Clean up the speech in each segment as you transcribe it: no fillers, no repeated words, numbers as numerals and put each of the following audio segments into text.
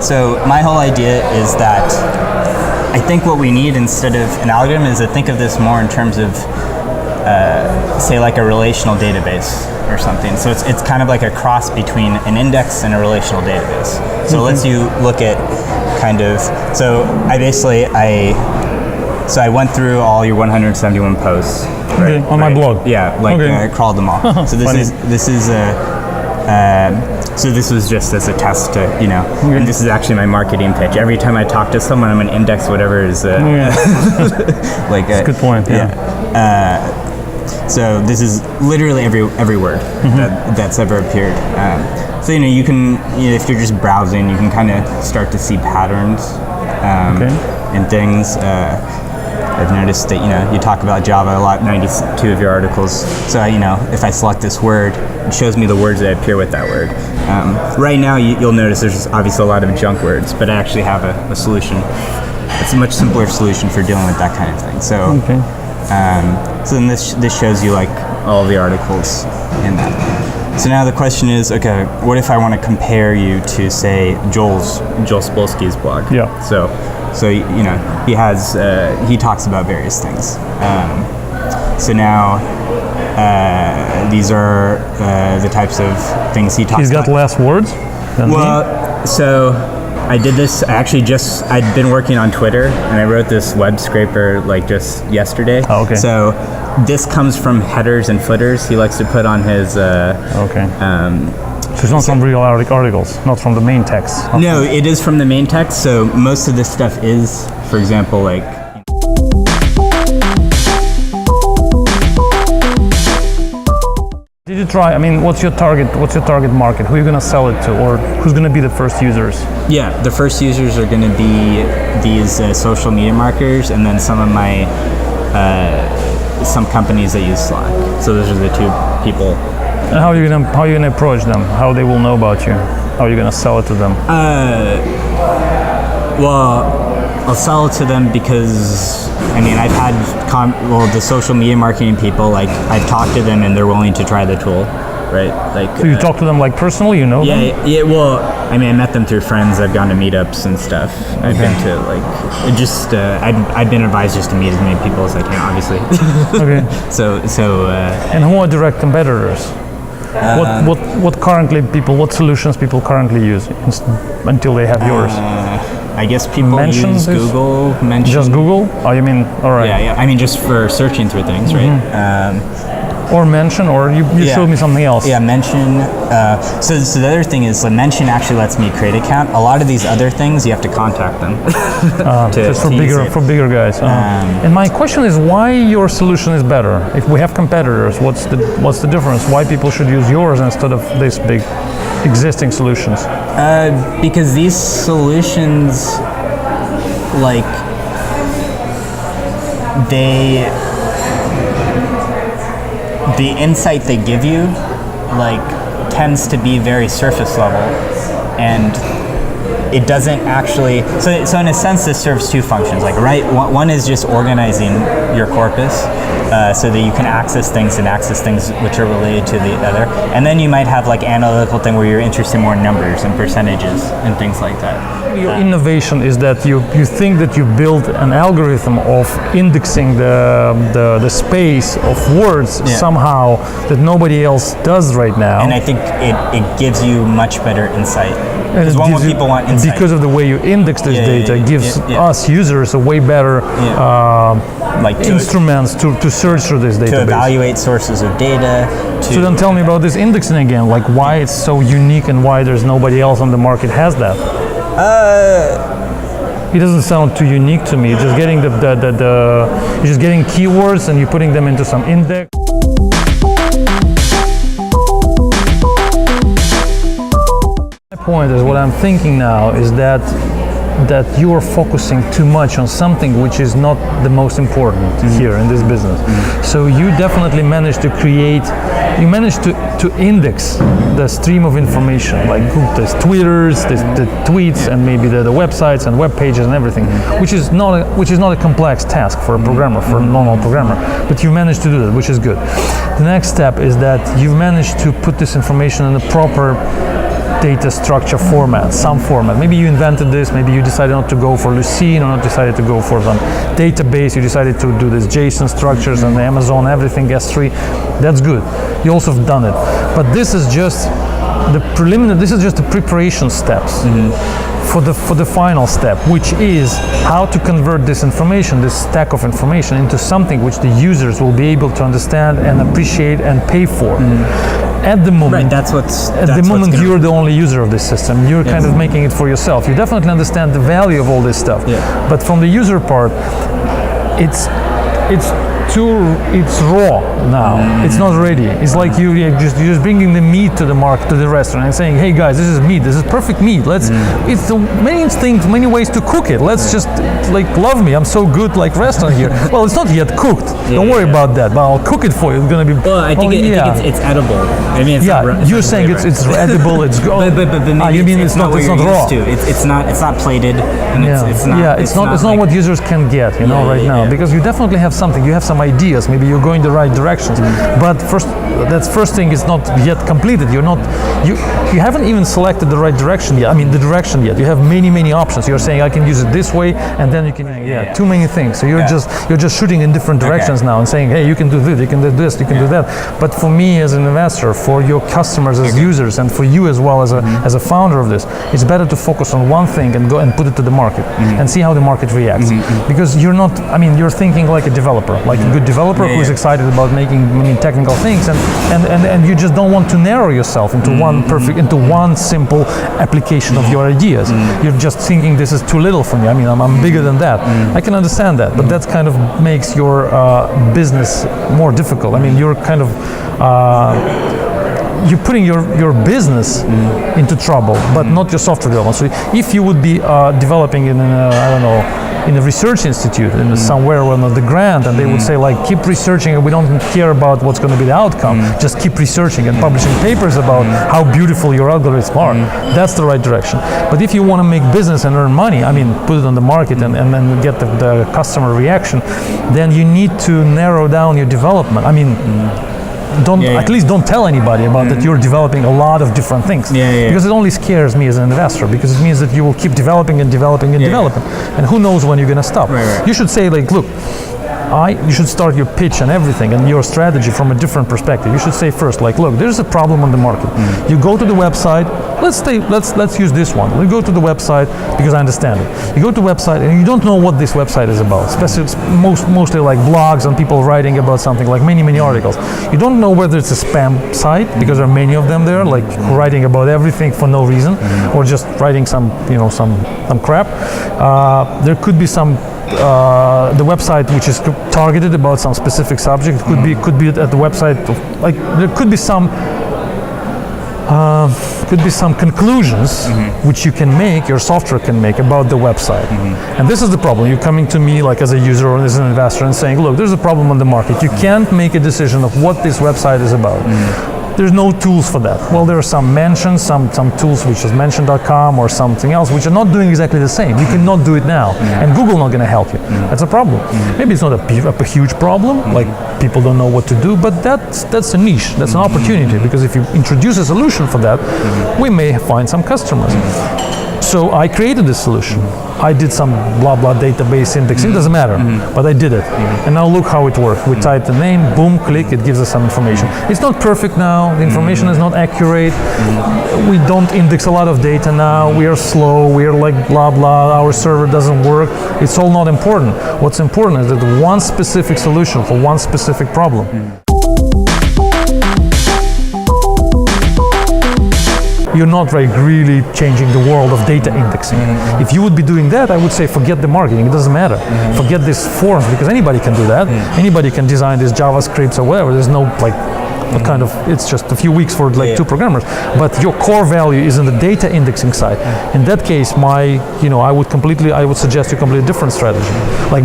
So my whole idea is that I think what we need instead of an algorithm is to think of this more in terms of, say, like a relational database or something. So it's kind of like a cross between an index and a relational database. So it lets you look at kind of, so I went through all your 171 posts. Right, on my blog. Yeah, like I crawled them all. So this was just as a test to, and this is actually my marketing pitch. Every time I talk to someone, I'm going to index whatever is like that's a good point. So this is literally every word that's ever appeared. So you can, if you're just browsing, you can kind of start to see patterns and things. I've noticed that you talk about Java a lot, 92 of your articles. So if I select this word, it shows me the words that appear with that word. Right now, you'll notice there's obviously a lot of junk words, but I actually have a solution. It's a much simpler solution for dealing with that kind of thing. So, so then this shows you like all the articles in that. So now the question is, okay, what if I want to compare you to, say, Joel Spolsky's blog? Yeah. So he talks about various things. So now these are the types of things he talks about. He's got less words than me? So I did this, I'd been working on Twitter, and I wrote this web scraper like just yesterday. Oh, okay. So this comes from headers and footers he likes to put on his... So it's not from real articles, not from the main text. No, it is from the main text. So most of this stuff is, for example, like... Did you try, what's your target market? Who are you going to sell it to, or who's going to be the first users? Yeah, the first users are going to be these social media marketers, and then some of my, some companies that use Slack. So those are the two people. And how are you gonna approach them? How they will know about you? How are you gonna sell it to them? Well, I'll sell it to them because I've had the social media marketing people, like I've talked to them and they're willing to try the tool, right? Like. So you talk to them like personally, them? Yeah. Well, I met them through friends. I've gone to meetups and stuff. I've been to I've been advised just to meet as many people as I can, obviously. Okay. So. And who are direct competitors? What solutions people currently use until they have yours? I guess people use Google. Just Google? Oh, you mean, all right. Yeah. Just for searching through things, right? Or Mention, or you showed me something else. Yeah, Mention. So the other thing is, Mention actually lets me create an account. A lot of these other things, you have to contact them. Just for bigger guys. And my question is, why your solution is better? If we have competitors, what's the difference? Why people should use yours instead of these big existing solutions? Because these solutions, like, the insight they give you, like, tends to be very surface level, and it doesn't actually. So in a sense, this serves two functions. Like, right, one is just organizing your corpus, so that you can access things which are related to the other, and then you might have like analytical thing where you're interested more in numbers and percentages and things like that. Your innovation is that you think that you build an algorithm of indexing the space of words somehow that nobody else does right now. And I think it gives you much better insight. Because when people want insight. Because of the way you index this data, it gives us users a way better instruments to search through this database. To evaluate sources of data. So then tell me about this indexing again, like why it's so unique and why there's nobody else on the market has that. It doesn't sound too unique to me. You're just getting you're just getting keywords and you're putting them into some index. My point is, what I'm thinking now is that you are focusing too much on something which is not the most important here in this business. So you definitely managed to to index the stream of information, like there's Twitters, there's the tweets, and maybe the websites and web pages and everything, which is not a complex task for a programmer, for a normal programmer. But you managed to do that, which is good. The next step is that you've managed to put this information in the proper data structure format, some format. Maybe you invented this, maybe you decided not to go for Lucene or not decided to go for some database, you decided to do this JSON structures and Amazon, everything S3. That's good. You also have done it. But this is just the preliminary, this is just the preparation steps for the final step, which is how to convert this information, this stack of information, into something which the users will be able to understand and appreciate and pay for. At the moment, you're the only user of this system. You're kind of making it for yourself. You definitely understand the value of all this stuff. But from the user part, it's raw now. It's not ready. It's like you're just bringing the meat to the market, to the restaurant, and saying, "Hey guys, this is meat. This is perfect meat. Let's." It's many things, many ways to cook it. Let's just love me. I'm so good, restaurant here. Well, it's not yet cooked. Don't worry about that. But I'll cook it for you. It's gonna be. Well, I think it's edible. I mean, you're saying it's edible. It's but maybe you mean it's not raw? It's not plated. And it's not what users can get. Right now, because you definitely have something. You have some ideas. Maybe you're going the right directions. But first thing is not yet completed. You haven't even selected the right direction yet. I mean, the direction yet. You have many options. You're saying I can use it this way, and then you can too many things. So you're just shooting in different directions now and saying, hey, you can do this, you can do this, you can do that. But for me as an investor, for your customers as users, and for you as well as a founder of this, it's better to focus on one thing and go and put it to the market and see how the market reacts. Because you're thinking like a developer, like a good developer who is excited about making many technical things, and you just don't want to narrow yourself into one simple application of your ideas. You're just thinking this is too little for me. I mean, I'm bigger than that. I can understand that, but that kind of makes your business more difficult. I mean, you're kind of you're putting your business into trouble, but not your software development. So if you would be developing in in a research institute somewhere on the grant, and they would say keep researching, and we don't care about what's going to be the outcome, just keep researching and publishing papers about how beautiful your algorithms are. That's the right direction. But if you want to make business and earn money, I mean, put it on the market and then get the customer reaction, then you need to narrow down your development. I mean, at least don't tell anybody about that you're developing a lot of different things, because it only scares me as an investor, because it means that you will keep developing and developing and developing, and who knows when you're going to stop. You should say look, you should start your pitch and everything and your strategy from a different perspective. You should say first, look, there's a problem on the market. You go to the website. Let's use this one. We go to the website because I understand it. You go to the website and you don't know what this website is about. Especially mostly like blogs and people writing about something, like many articles. You don't know whether it's a spam site, because there are many of them there, writing about everything for no reason, or just writing some crap. There could be some the website which is targeted about some specific subject. Could be at the website there could be some conclusions which your software can make about the website. And this is the problem. You're coming to me as a user or as an investor and saying, look, there's a problem on the market. You can't make a decision of what this website is about. There's no tools for that. Well, there are some mentions, some tools which is mention.com or something else, which are not doing exactly the same. You cannot do it now, and Google not going to help you. That's a problem. Maybe it's not a huge problem, people don't know what to do, but that's a niche. That's an opportunity, because if you introduce a solution for that, we may find some customers. So I created this solution. I did some blah blah database indexing, doesn't matter, but I did it. And now look how it works. We type the name, boom, click, it gives us some information. It's not perfect now, the information is not accurate. We don't index a lot of data now, we are slow, we are blah blah, our server doesn't work. It's all not important. What's important is that one specific solution for one specific problem. You're not really changing the world of data indexing. If you would be doing that, I would say forget the marketing, it doesn't matter. Forget these forms, because anybody can do that. Anybody can design these JavaScripts or whatever. There's no it's just a few weeks for two programmers. But your core value is in the data indexing side. In that case, I would suggest you completely different strategy.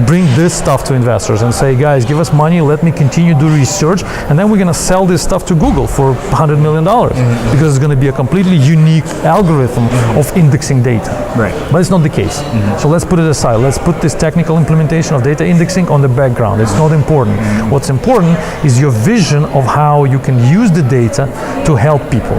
Bring this stuff to investors and say, guys, give us money, let me continue to do research, and then we're going to sell this stuff to Google for $100 million, because it's going to be a completely unique algorithm of indexing data. Right. But it's not the case. So let's put it aside. Let's put this technical implementation of data indexing on the background. It's not important. What's important is your vision of how you can use the data to help people.